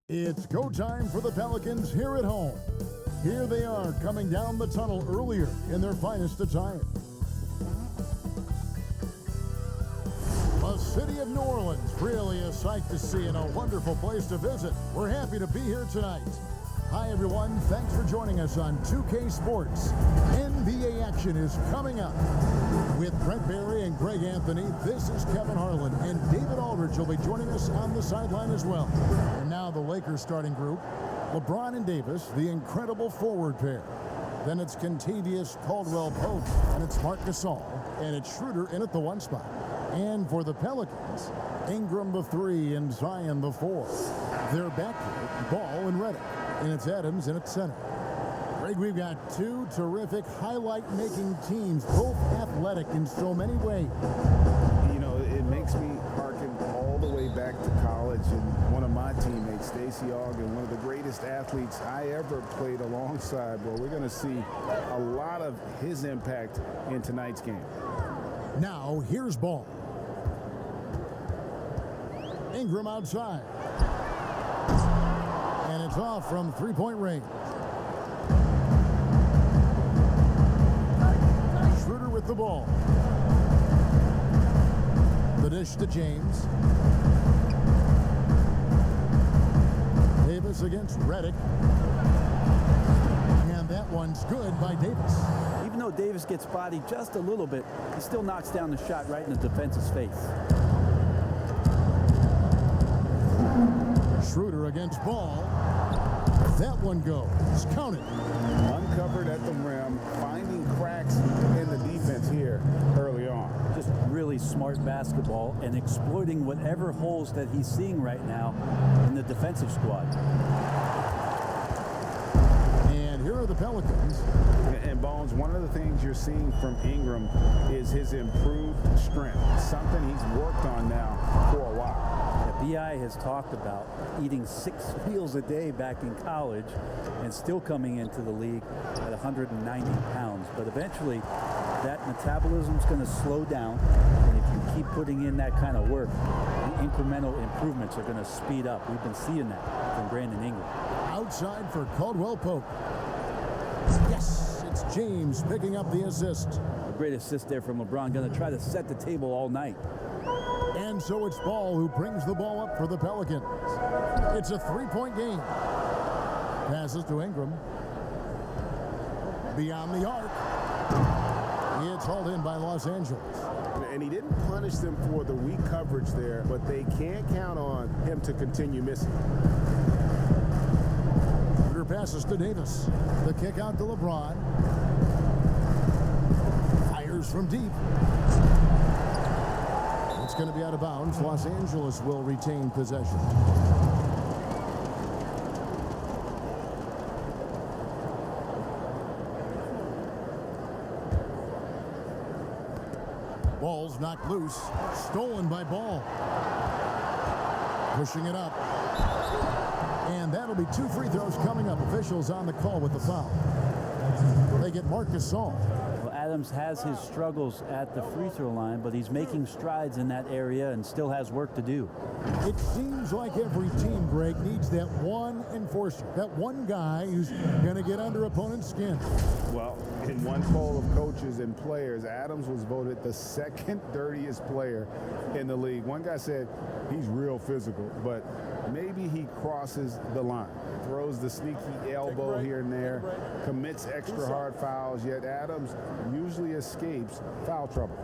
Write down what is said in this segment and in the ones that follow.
It's go time for the Pelicans here at home. Here they are coming down the tunnel earlier in their finest attire. The city of New Orleans, really a sight to see and a wonderful place to visit. We're happy to be here tonight. Hi everyone, thanks for joining us on 2K Sports. NBA action is coming up. With Brent Barry and Greg Anthony, this is Kevin Harlan, and David Aldridge will be joining us on the sideline as well. And now the Lakers starting group, LeBron and Davis, the incredible forward pair. Then it's Kentavious Caldwell-Pope, and it's Marc Gasol, and it's Schroeder in at the 1 spot. And for the Pelicans, Ingram the 3 and Zion the 4. They're back here, Ball and Redick, and it's Adams in at center. Greg, we've got two terrific highlight-making teams, both athletic in so many ways. You know, it makes me harken all the way back to college, and one of my teammates, Stacey Ogden, one of the greatest athletes I ever played alongside. Well, we're going to see a lot of his impact in tonight's game. Now, here's Ball. Ingram outside. And it's off from three-point range. Schroeder with the ball. The dish to James. Davis against Redick. And that one's good by Davis. Even though Davis gets bodied just a little bit, he still knocks down the shot right in the defense's face. Schroeder against Ball. That one goes. Count it. Uncovered at the rim, finding cracks in the defense here early on. Just really smart basketball and exploiting whatever holes that he's seeing right now in the defensive squad. And here are the Pelicans. And Bones, one of the things you're seeing from Ingram is his improved strength, something he's worked on now for a while. B.I. has talked about eating 6 meals a day back in college and still coming into the league at 190 pounds. But eventually, that metabolism is going to slow down. And if you keep putting in that kind of work, the incremental improvements are going to speed up. We've been seeing that from Brandon Ingram. Outside for Caldwell-Pope. Yes, it's James picking up the assist. A great assist there from LeBron. Going to try to set the table all night. And so it's Ball who brings the ball up for the Pelicans. It's a 3-point game. Passes to Ingram. Beyond the arc. It's hauled in by Los Angeles. And he didn't punish them for the weak coverage there, but they can't count on him to continue missing. Schroeder passes to Davis. The kick out to LeBron. Fires from deep. It's going to be out of bounds. Los Angeles will retain possession. Ball's knocked loose. Stolen by Ball. Pushing it up. And that'll be 2 free throws coming up. Officials on the call with the foul. They get Marc Gasol. Adams has his struggles at the free throw line, but he's making strides in that area and still has work to do. It seems like every team, Greg, needs that one enforcer, that one guy who's going to get under opponent's skin. Well, in one poll of coaches and players, Adams was voted the 2nd dirtiest player in the league. One guy said he's real physical, but maybe he crosses the line. Throws the sneaky elbow here and there, commits extra hard fouls, yet Adams usually escapes foul trouble.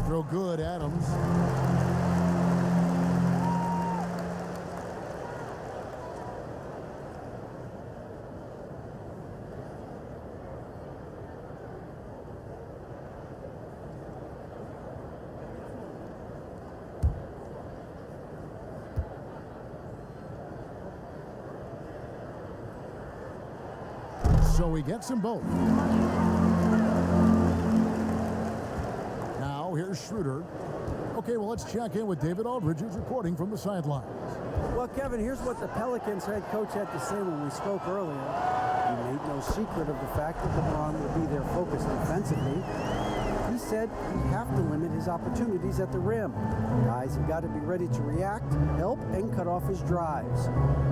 Throw good, Adams. So he gets them both. Now here's Schroeder. Okay, well, let's check in with David Aldridge, who's reporting from the sidelines. Well, Kevin, here's what the Pelicans head coach had to say when we spoke earlier. He made no secret of the fact that LeBron will be their focus defensively. He said he'd have to limit his opportunities at the rim. Guys have got to be ready to react, help, and cut off his drives.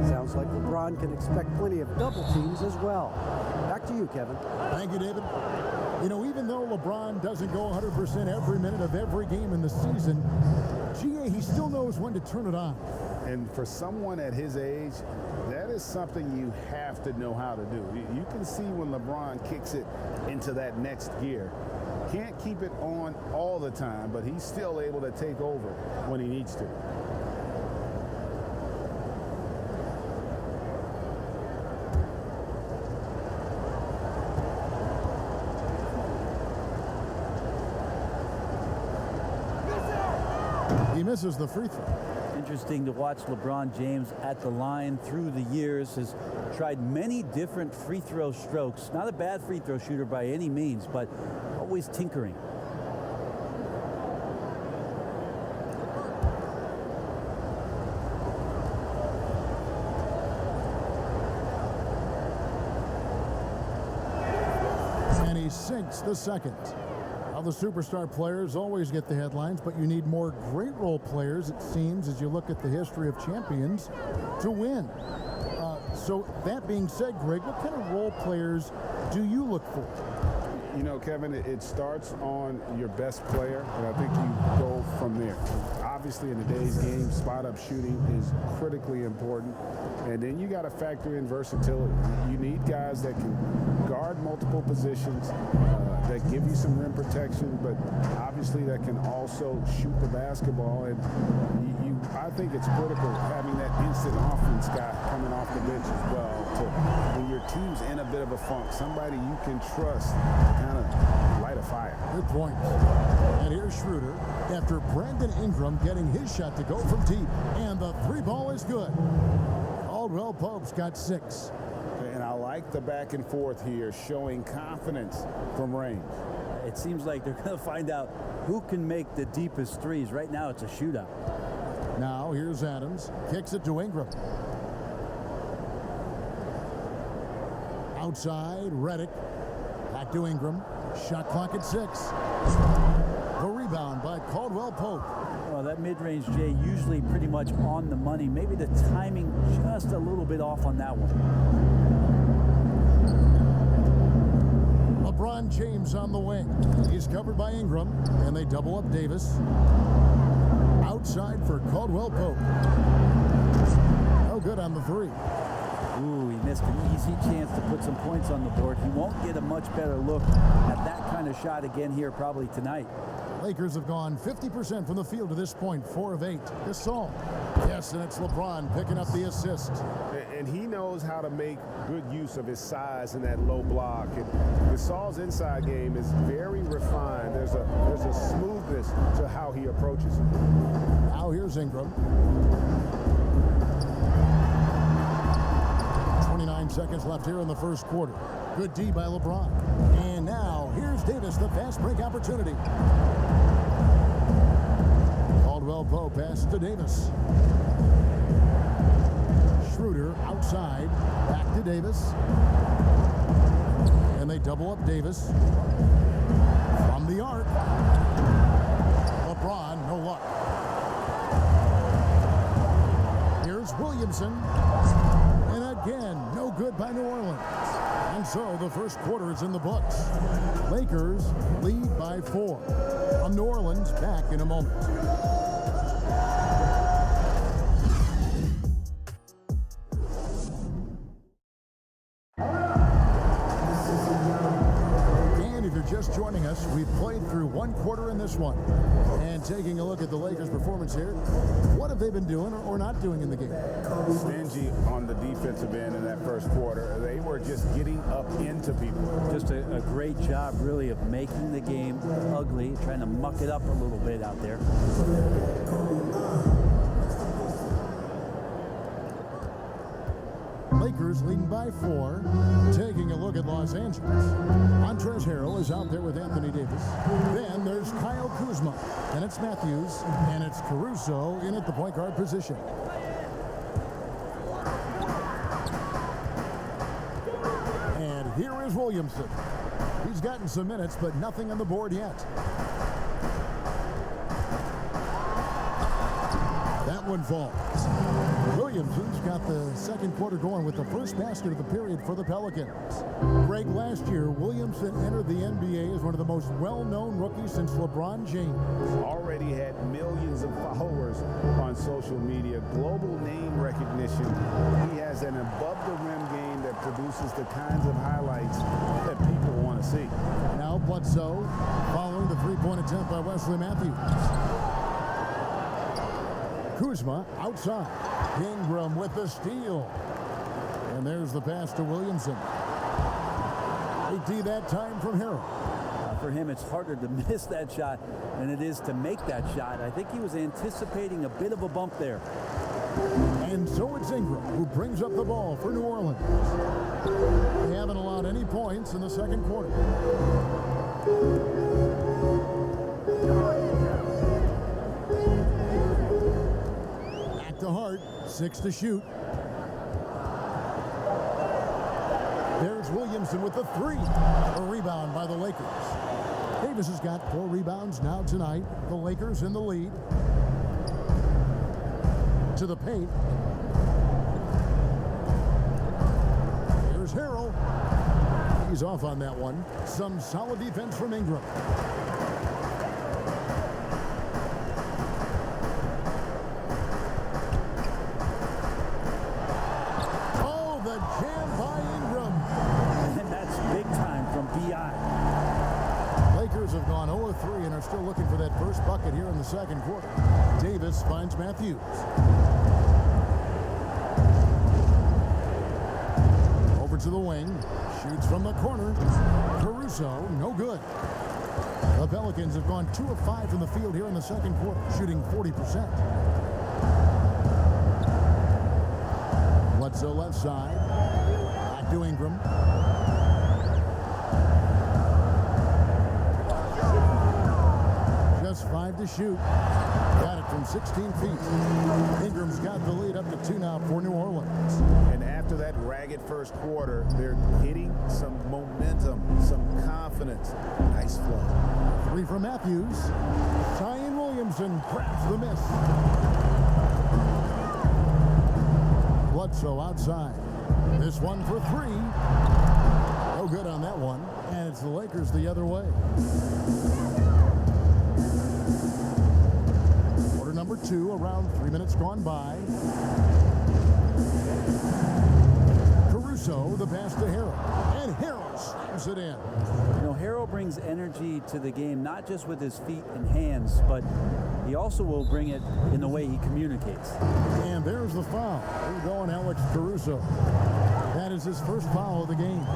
Sounds like LeBron can expect plenty of double teams as well. Back to you, Kevin. Thank you, David. You know, even though LeBron doesn't go 100% every minute of every game in the season, GA, he still knows when to turn it on. And for someone at his age, that is something you have to know how to do. You can see when LeBron kicks it into that next gear. Can't keep it on all the time, but he's still able to take over when he needs to. He misses the free throw. Interesting to watch LeBron James at the line through the years. Has tried many different free throw strokes. Not a bad free throw shooter by any means, but always tinkering. And he sinks the second. The superstar players always get the headlines, but you need more great role players, it seems, as you look at the history of champions, to win. So that being said, Greg, what kind of role players do you look for? You know, Kevin, it starts on your best player, and I think you go from there. Obviously, in today's game, spot-up shooting is critically important, and then you got to factor in versatility. You need guys that can guard multiple positions, that give you some rim protection, but obviously that can also shoot the basketball. And I think it's critical having that instant offense guy coming off the bench as well. When your team's in a bit of a funk, somebody you can trust to kind of light a fire. Good point. And here's Schroeder after Brandon Ingram getting his shot to go from deep. And the three ball is good. Caldwell Pope's got 6. And I like the back and forth here, showing confidence from range. It seems like they're going to find out who can make the deepest threes. Right now, it's a shootout. Now here's Adams. Kicks it to Ingram. Outside, Reddick. Back to Ingram. Shot clock at 6. The rebound by Caldwell Pope. Well, that mid-range, Jay, usually pretty much on the money. Maybe the timing just a little bit off on that one. LeBron James on the wing. He's covered by Ingram, and they double up Davis. Outside for Caldwell Pope. No good on the 3. Ooh, he missed an easy chance to put some points on the board. He won't get a much better look at that kind of shot again here probably tonight. Lakers have gone 50% from the field to this point, 4 of 8. Gasol. Yes, and it's LeBron picking up the assist. And he knows how to make good use of his size in that low block. And Gasol's inside game is very refined. There's a smoothness to how he approaches it. Now here's Ingram. 29 seconds left here in the first quarter. Good D by LeBron. And now here's Davis, the fast break opportunity. Caldwell Pope pass to Davis. Schroeder outside, back to Davis. And they double up Davis. From the arc. LeBron, no luck. Here's Williamson. And again, no good by New Orleans. And so the first quarter is in the books. Lakers lead by 4. New Orleans back in a moment. Just joining us, we've played through 1 quarter in this one. And taking a look at the Lakers' performance here, what have they been doing or not doing in the game? Stingy on the defensive end in that first quarter. They were just getting up into people. Just a great job, really, of making the game ugly, trying to muck it up a little bit out there. Lakers leading by 4. Taking a look at Los Angeles. Montrezl Harrell is out there with Anthony Davis. Then there's Kyle Kuzma. And it's Matthews. And it's Caruso in at the point guard position. And here is Williamson. He's gotten some minutes, but nothing on the board yet. one falls. Williamsons got the second quarter going with the first basket of the period for the Pelicans. Greg, last year, Williamson entered the NBA as one of the most well-known rookies since LeBron James. Already had millions of followers on social media, global name recognition. He has an above-the-rim game that produces the kinds of highlights that people want to see. Now Bledsoe following the three-point attempt by Wesley Matthews. Kuzma outside. Ingram with the steal. And there's the pass to Williamson. AD that time from Harrell. For him, it's harder to miss that shot than it is to make that shot. I think he was anticipating a bit of a bump there. And so it's Ingram who brings up the ball for New Orleans. They haven't allowed any points in the second quarter. Back to Hart, 6 to shoot. There's Williamson with the three. A rebound by the Lakers. Davis has got 4 rebounds now tonight. The Lakers in the lead. To the paint. Here's Harrell. He's off on that one. Some solid defense from Ingram. Oh, the jam by Ingram. And that's big time from B.I. Lakers have gone 0-3 and are still looking for that first bucket here in the second quarter. Davis finds Matthews. Over to the wing. Shoots from the corner. Caruso, no good. The Pelicans have gone 2 of 5 from the field here in the second quarter, shooting 40%. Bledsoe left side. Back to Ingram. Just 5 to shoot. Got it from 16 feet. Ingram's got the lead up to 2 now for New Orleans. And after that ragged first quarter, they're hitting some momentum, some confidence. Nice flow. 3 from Matthews. Zion Williamson grabs the miss. Bledsoe outside. This one for 3. No good on that one. And it's the Lakers the other way. Quarter number 2, around 3 minutes gone by. Caruso, the pass to Harrell. And Harrell slams it in. You know, Harrell brings energy to the game, not just with his feet and hands, but he also will bring it in the way he communicates. And there's the foul. Here going Alex Caruso. That is his first foul of the game.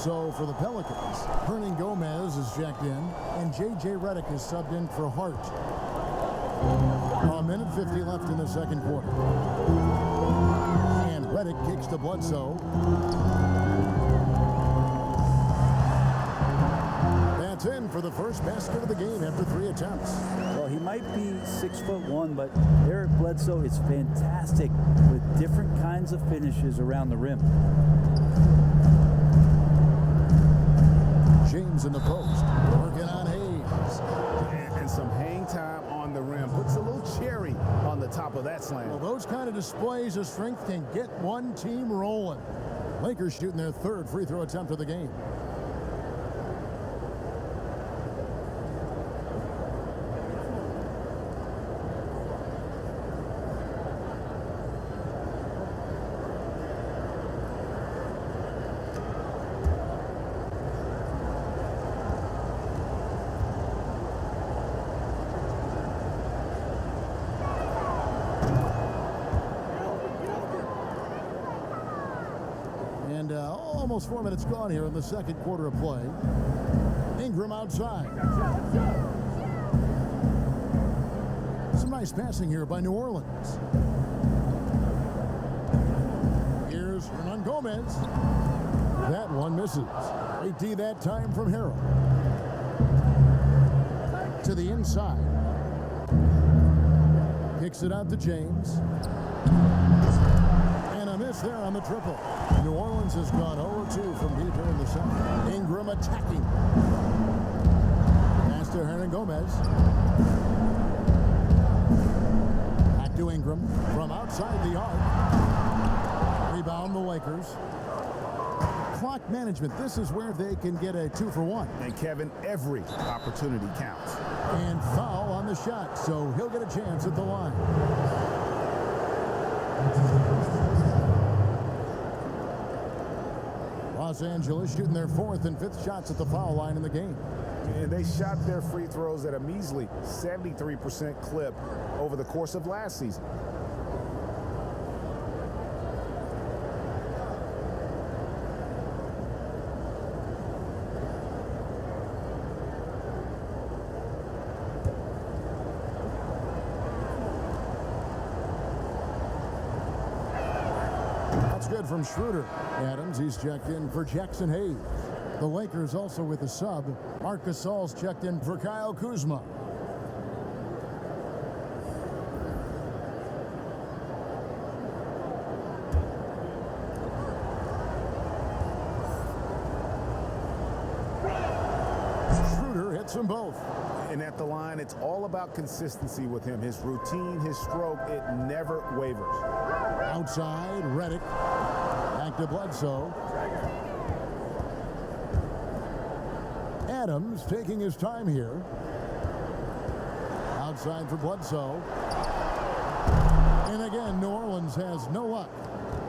So for the Pelicans, Hernan Gomez is checked in, and J.J. Redick is subbed in for Hart. A minute 50 left in the second quarter. And Redick kicks to Bledsoe. That's in for the first basket of the game after 3 attempts. Well, he might be 6'1", but Eric Bledsoe is fantastic with different kinds of finishes around the rim. James in the post, working on Hayes. And some hang time on the rim. Puts a little cherry on the top of that slam. Well, those kind of displays of strength can get one team rolling. Lakers shooting their 3rd free throw attempt of the game. Almost 4 minutes gone here in the second quarter of play. Ingram outside. Some nice passing here by New Orleans. Here's Hernan Gomez. That one misses. AD that time from Harrell. To the inside. Kicks it out to James. And a miss there on the triple. New Orleans has gone 0-2 from deep here in the second. Ingram attacking. Pass to Hernan Gomez. Back to Ingram from outside the arc. Rebound the Lakers. Clock management. This is where they can get a 2-for-1. And Kevin, every opportunity counts. And foul on the shot, so he'll get a chance at the line. Los Angeles shooting their 4th and 5th shots at the foul line in the game. And they shot their free throws at a measly 73% clip over the course of last season. That's good from Schroeder. Adams, he's checked in for Jackson Hayes. The Lakers also with a sub. Marc Gasol's checked in for Kyle Kuzma. Schroeder hits them both. And at the line, it's all about consistency with him. His routine, his stroke, it never wavers. Outside, Redick. Back to Bledsoe. Adams taking his time here. Outside for Bledsoe. And again, New Orleans has no luck.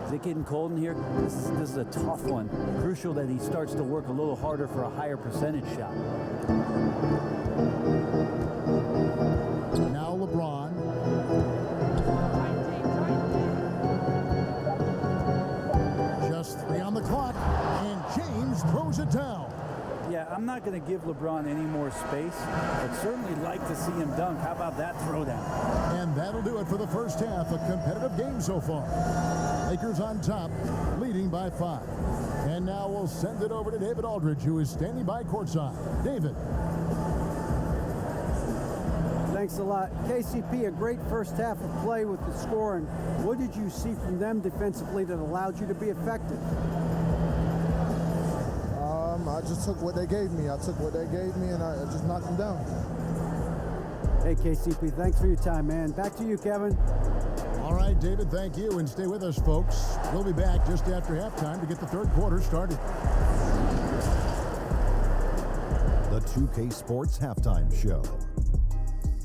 Is it getting cold in here? This is a tough one. Crucial that he starts to work a little harder for a higher percentage shot. Now LeBron. Just 3 on the clock, and James throws it down. Yeah, I'm not going to give LeBron any more space, but certainly like to see him dunk. How about that throwdown? And that'll do it for the first half. A competitive game so far. Lakers on top, leading by 5. And now we'll send it over to David Aldridge, who is standing by courtside. David. Thanks a lot. KCP, a great first half of play with the scoring. What did you see from them defensively that allowed you to be effective? I just took what they gave me. I took what they gave me, and I just knocked them down. Hey, KCP, thanks for your time, man. Back to you, Kevin. All right, David, thank you. And stay with us, folks. We'll be back just after halftime to get the third quarter started. The 2K Sports Halftime Show.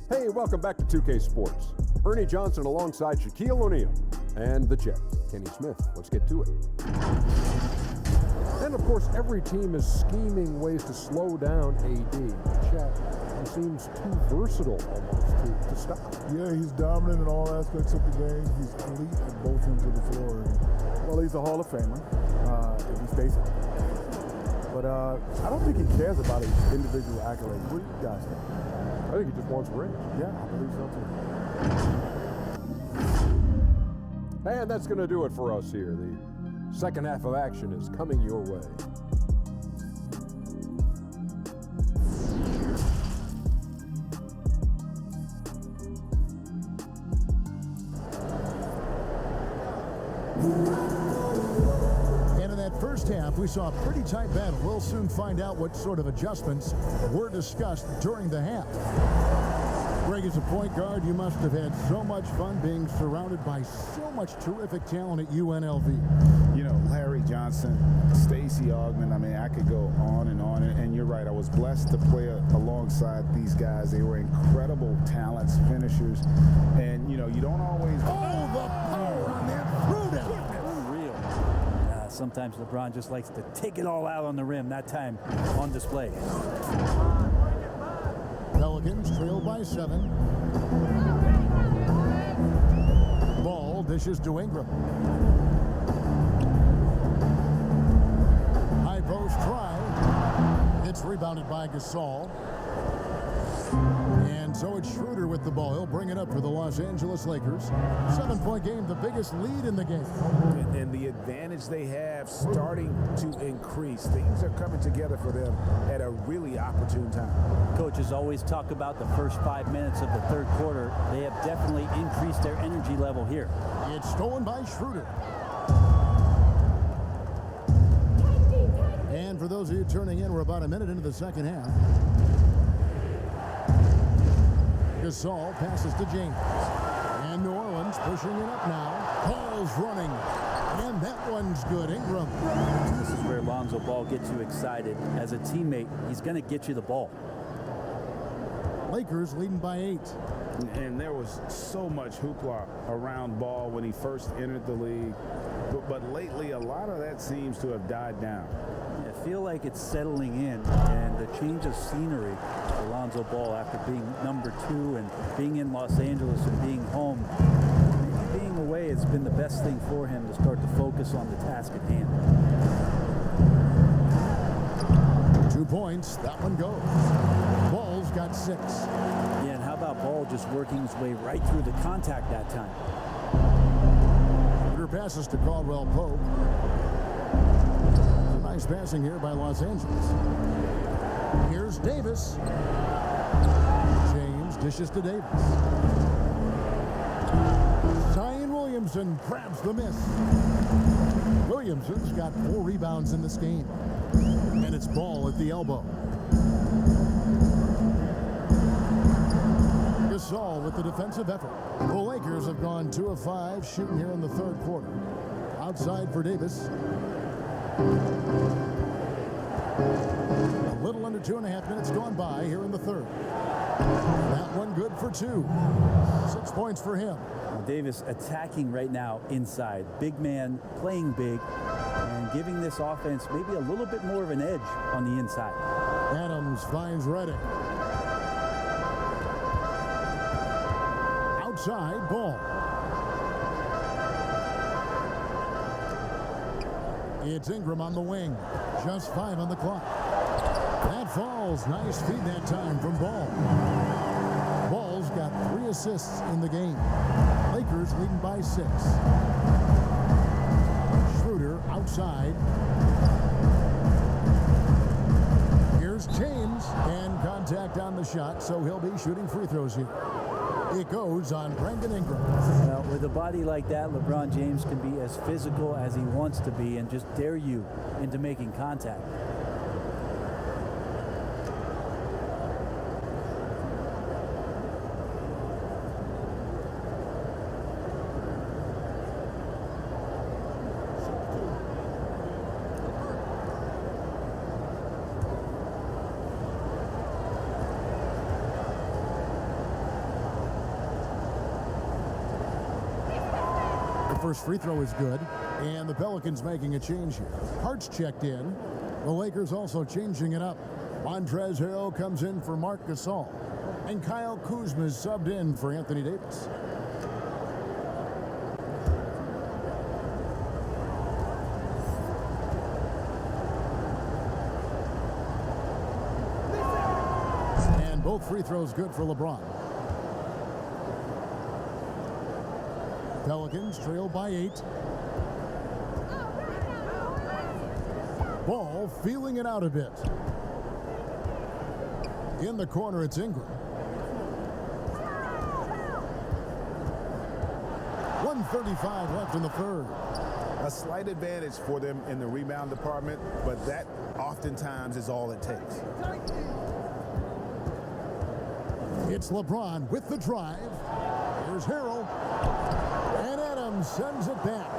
Hey, welcome back to 2K Sports. Ernie Johnson alongside Shaquille O'Neal and the Jet, Kenny Smith. Let's get to it. And of course, every team is scheming ways to slow down AD. Chet, he seems too versatile almost to stop. Yeah, he's dominant in all aspects of the game. He's elite at both ends of the floor. Well, he's a Hall of Famer, if he stays healthy. But I don't think he cares about his individual accolades. What do you guys think? I think he just wants rings. Yeah, I believe so too. And that's going to do it for us here. The second half of action is coming your way. And in that first half, we saw a pretty tight battle. We'll soon find out what sort of adjustments were discussed during the half. Greg, as a point guard, you must have had so much fun being surrounded by so much terrific talent at UNLV. You know, Larry Johnson, Stacey Augmon, I mean, I could go on. And you're right, I was blessed to play alongside these guys. They were incredible talents, finishers. And, you know, you don't always... Oh, the power on that throwdown. Unreal. Sometimes LeBron just likes to take it all out on the rim, that time on display. Pelicans trailed by 7. Ball dishes to Ingram. High post try. It's rebounded by Gasol. And so it's Schroeder with the ball. He'll bring it up for the Los Angeles Lakers. 7-point game, the biggest lead in the game. And the advantage they have starting to increase. Things are coming together for them at a really opportune time. Coaches always talk about the first 5 minutes of the third quarter. They have definitely increased their energy level here. It's stolen by Schroeder. And for those of you turning in, we're about a minute into the second half. Gasol passes to James. And New Orleans Pelicans pushing it up now. Ball's running, and that one's good. Ingram. This is where Lonzo Ball gets you excited. As a teammate, he's going to get you the ball. Lakers leading by 8. And there was so much hoopla around Ball when he first entered the league. But lately, a lot of that seems to have died down. I feel like it's settling in, and the change of scenery for Lonzo Ball after being number 2 and being in Los Angeles and being home. Maybe being away has been the best thing for him to start to focus on the task at hand. 2 points. That one goes. Ball's got 6. Yeah, and how about Ball just working his way right through the contact that time? Peter passes to Caldwell Pope. Nice passing here by Los Angeles. Here's Davis. James dishes to Davis. Zion Williamson grabs the miss. Williamson's got 4 rebounds in this game. And it's Ball at the elbow. Gasol with the defensive effort. The Lakers have gone 2 of 5 shooting here in the 3rd quarter. Outside for Davis. A little under 2.5 minutes gone by here in the 3rd. That one good for 2. 6 points for him. Davis attacking right now inside. Big man playing big and giving this offense maybe a little bit more of an edge on the inside. Adams finds Redding. Outside, Ball. It's Ingram on the wing. Just 5 on the clock. That falls. Nice feed that time from Ball. Ball's got 3 assists in the game. Lakers leading by 6. Schroeder outside. Here's James, and contact on the shot, so he'll be shooting free throws here. It goes on Brandon Ingram. Well, with a body like that, LeBron James can be as physical as he wants to be and just dare you into making contact. First free throw is good, and the Pelicans making a change here. Hart's checked in. The Lakers also changing it up. Montrezl Harrell comes in for Marc Gasol, and Kyle Kuzma is subbed in for Anthony Davis. And both free throws good for LeBron. Pelicans trail by 8. Ball feeling it out a bit. In the corner, it's Ingram. 1:35 left in the 3rd. A slight advantage for them in the rebound department, but that oftentimes is all it takes. It's LeBron with the drive. Here's Harrell. And Adams sends it back.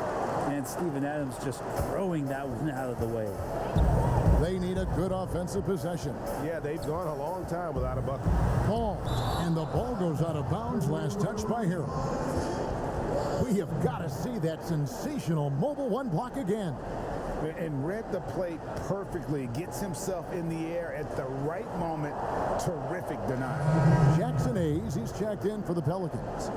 And Steven Adams just throwing that one out of the way. They need a good offensive possession. Yeah, they've gone a long time without a bucket. Ball. And the ball goes out of bounds. Last touch by Harrell. We have got to see that sensational mobile 1 block again. And read the play perfectly. Gets himself in the air at the right moment. Terrific denial. Jackson Hayes, he's checked in for the Pelicans.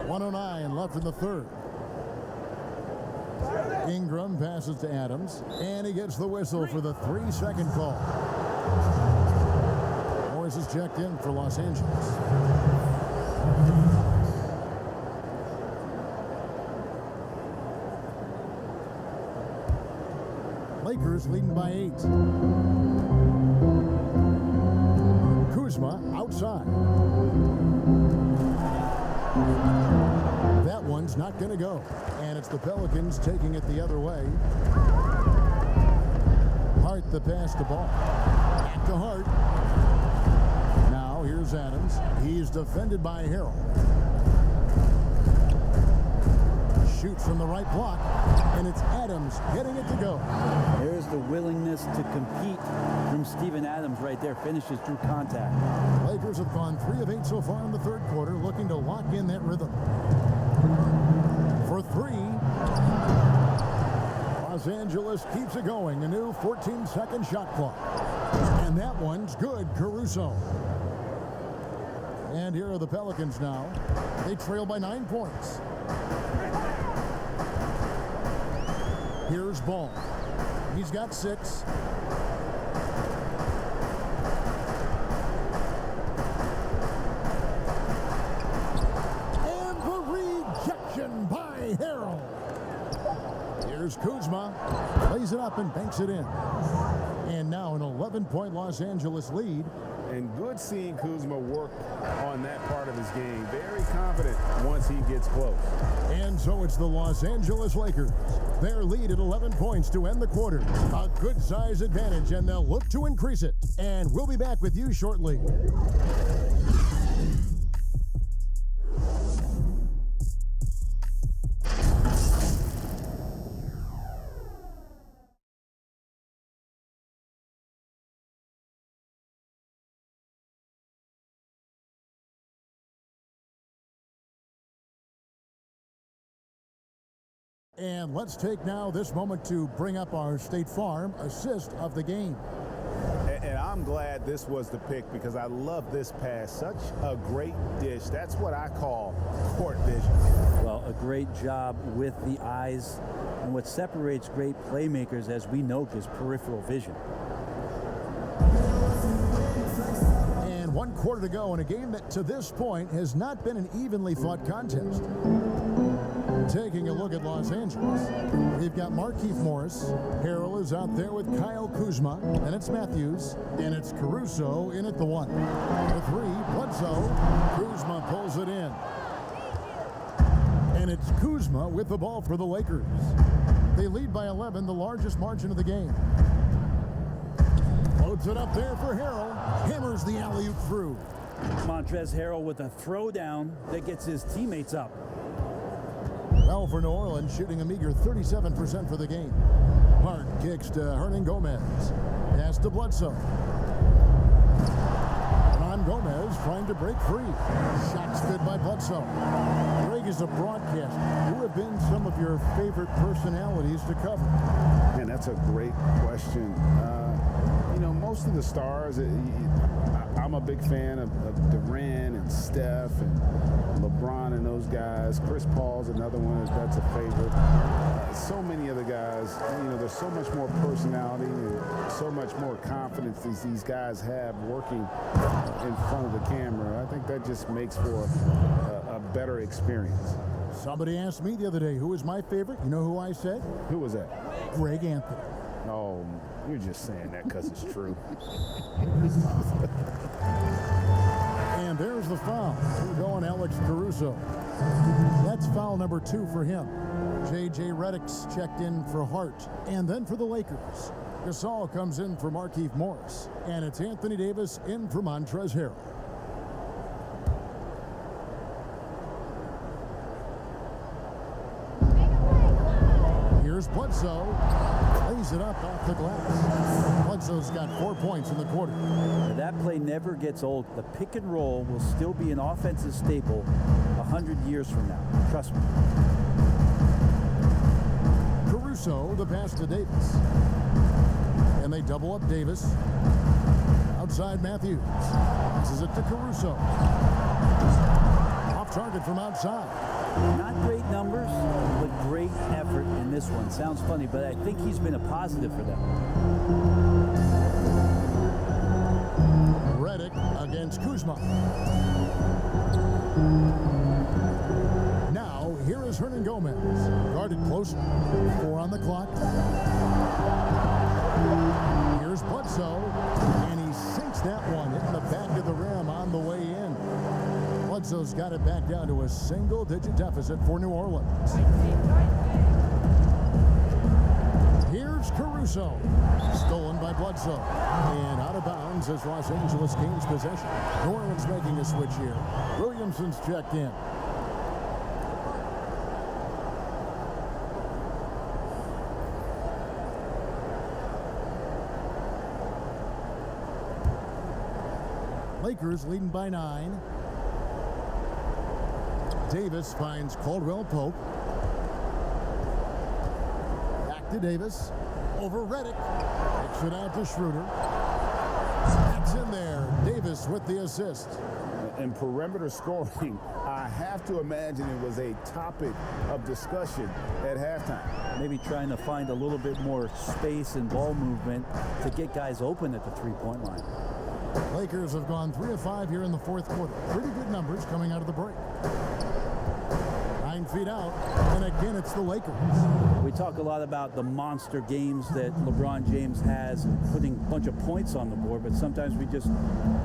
.109 left in the 3rd. Ingram passes to Adams, and he gets the whistle for the 3-second call. Morris is checked in for Los Angeles. Lakers leading by 8. Kuzma outside. it's not going to go. And it's the Pelicans taking it the other way. Hart the pass to Ball. Back to Hart. Now here's Adams. He's defended by Harrell. Shoots from the right block, and it's Adams getting it to go. There's the willingness to compete from Steven Adams right there. Finishes through contact. Lakers have gone 3 of 8 so far in the third quarter, looking to lock in that rhythm. For 3, Los Angeles keeps it going. A new 14-second shot clock. And that one's good, Caruso. And here are the Pelicans now. They trail by 9 points. Here's Ball. He's got 6. And the rejection by Harrell. Here's Kuzma. Lays it up and banks it in. And now an 11-point Los Angeles lead. And good seeing Kuzma work on that part of his game. Very confident once he gets close. And so it's the Los Angeles Lakers. Their lead at 11 points to end the quarter. A good size advantage, and they'll look to increase it. And we'll be back with you shortly. And let's take now this moment to bring up our State Farm assist of the game. And I'm glad this was the pick because I love this pass. Such a great dish. That's what I call court vision. Well, a great job with the eyes. And what separates great playmakers, as we know, is peripheral vision. And 1 quarter to go in a game that to this point has not been an evenly fought contest. Taking a look at Los Angeles, we've got Markieff Morris. Harrell is out there with Kyle Kuzma. And it's Matthews. And it's Caruso in at the 1. The 3, Bledsoe. Kuzma pulls it in. And it's Kuzma with the ball for the Lakers. They lead by 11, the largest margin of the game. Loads it up there for Harrell. Hammers the alley-oop through. Montrezl Harrell with a throwdown that gets his teammates up. Well, for New Orleans, shooting a meager 37% for the game. Hart kicks to Hernan Gomez. Pass to Bledsoe. Ron Gomez trying to break free. Shots good by Bledsoe. Greg, is a broadcast. Who have been some of your favorite personalities to cover? Man, that's a great question. You know, most of the stars, I'm a big fan of Durant and Steph and LeBron and those guys. Chris Paul's another one that's a favorite. So many other guys, you know, there's so much more personality and so much more confidence these guys have working in front of the camera. I think that just makes for a better experience. Somebody asked me the other day, who was my favorite? You know who I said? Who was that? Greg Anthony. Oh, you're just saying that because it's true. And there's the foul. Going Alex Caruso. That's foul number 2 for him. J.J. Redick's checked in for Hart. And then for the Lakers, Gasol comes in for Markieff Morris. And it's Anthony Davis in for Montrezl Harrell. Here's Bledsoe. Lays it up off the glass. Bledsoe's got 4 points in the quarter. That play never gets old. The pick and roll will still be an offensive staple 100 years from now. Trust me. Caruso, the pass to Davis. And they double up Davis. Outside Matthews. Passes it to Caruso. Off target from outside. Not great numbers, but great effort in this one. Sounds funny, but I think he's been a positive for them. Redick against Kuzma. Now, here is Hernan Gomez. Guarded close. 4 on the clock. Here's Bledsoe. And he sinks that one in the back of the rim on the way in. Lorenzo's got it back down to a single-digit deficit for New Orleans. Here's Caruso. Stolen by Bledsoe. And out of bounds as Los Angeles gains possession. New Orleans making a switch here. Williamsons checked in. Lakers leading by 9. Davis finds Caldwell Pope. Back to Davis. Over Redick. Kicks it out to Schroeder. It's in there. Davis with the assist. And perimeter scoring, I have to imagine it was a topic of discussion at halftime. Maybe trying to find a little bit more space and ball movement to get guys open at the three-point line. Lakers have gone 3 of 5 here in the fourth quarter. Pretty good numbers coming out of the break. 9 feet out, and again it's the Lakers. We talk a lot about the monster games that LeBron James has and putting a bunch of points on the board, but sometimes we just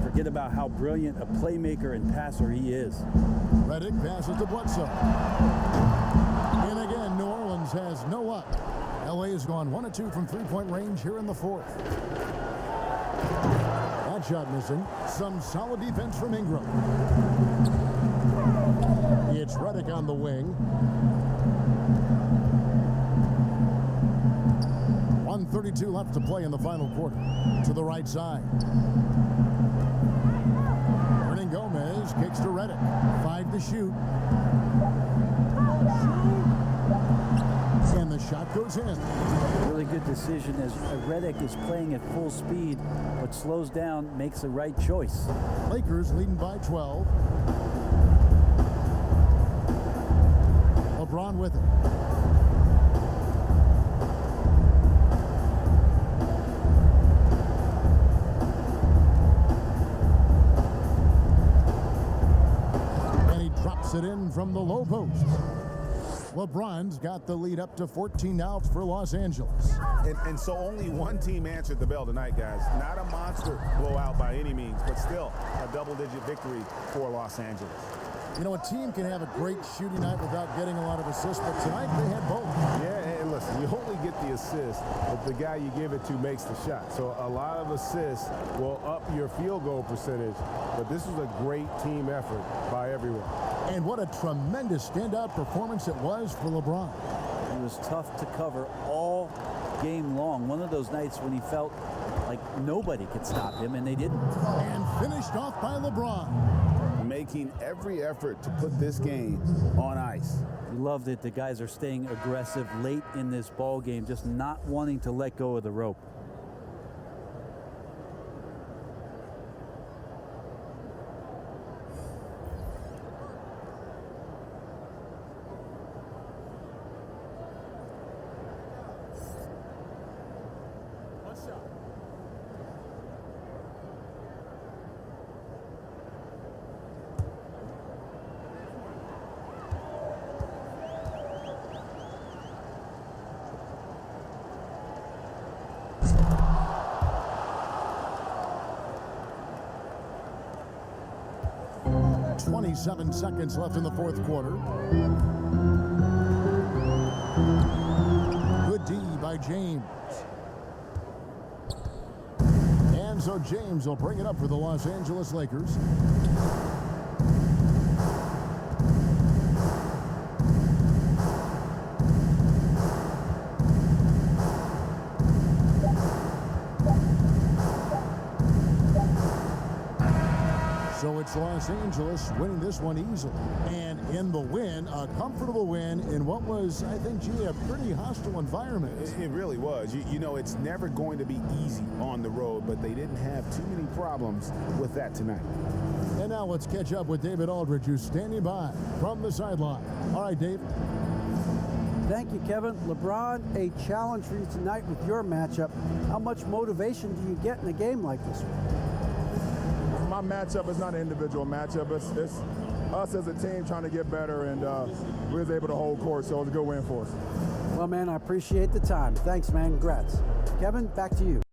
forget about how brilliant a playmaker and passer he is. Redick passes to Bledsoe. And again, New Orleans has no luck. LA has gone 1 of 2 from three-point range here in the fourth. That shot missing. Some solid defense from Ingram. It's Redick on the wing. 1:32 left to play in the final quarter. To the right side. Hernan Gomez kicks to Redick. 5 to shoot. And the shot goes in. Really good decision as Redick is playing at full speed, but slows down, makes the right choice. Lakers leading by 12. LeBron with it. And he drops it in from the low post. LeBron's got the lead up to 14 now for Los Angeles. And so only one team answered the bell tonight, guys. Not a monster blowout by any means, but still a double-digit victory for Los Angeles. You know, a team can have a great shooting night without getting a lot of assists, but tonight they had both. Yeah, and listen, you only get the assist if the guy you give it to makes the shot. So a lot of assists will up your field goal percentage, but this was a great team effort by everyone. And what a tremendous standout performance it was for LeBron. It was tough to cover all game long. One of those nights when he felt like nobody could stop him, and they didn't. And finished off by LeBron. Making every effort to put this game on ice. We love that the guys are staying aggressive late in this ball game, just not wanting to let go of the rope. .27 seconds left in the fourth quarter. Good D by James. And so James will bring it up for the Los Angeles Lakers. So it's Los Angeles winning this one easily. And in the win, a comfortable win in what was, I think, gee, a pretty hostile environment. It really was. You know, it's never going to be easy on the road, but they didn't have too many problems with that tonight. And now let's catch up with David Aldridge, who's standing by from the sideline. All right, Dave. Thank you, Kevin. LeBron, a challenge for you tonight with your matchup. How much motivation do you get in a game like this one? My matchup is not an individual matchup. It's us as a team trying to get better, and we was able to hold court, so it was a good win for us. Well, man, I appreciate the time. Thanks, man. Congrats. Kevin, back to you.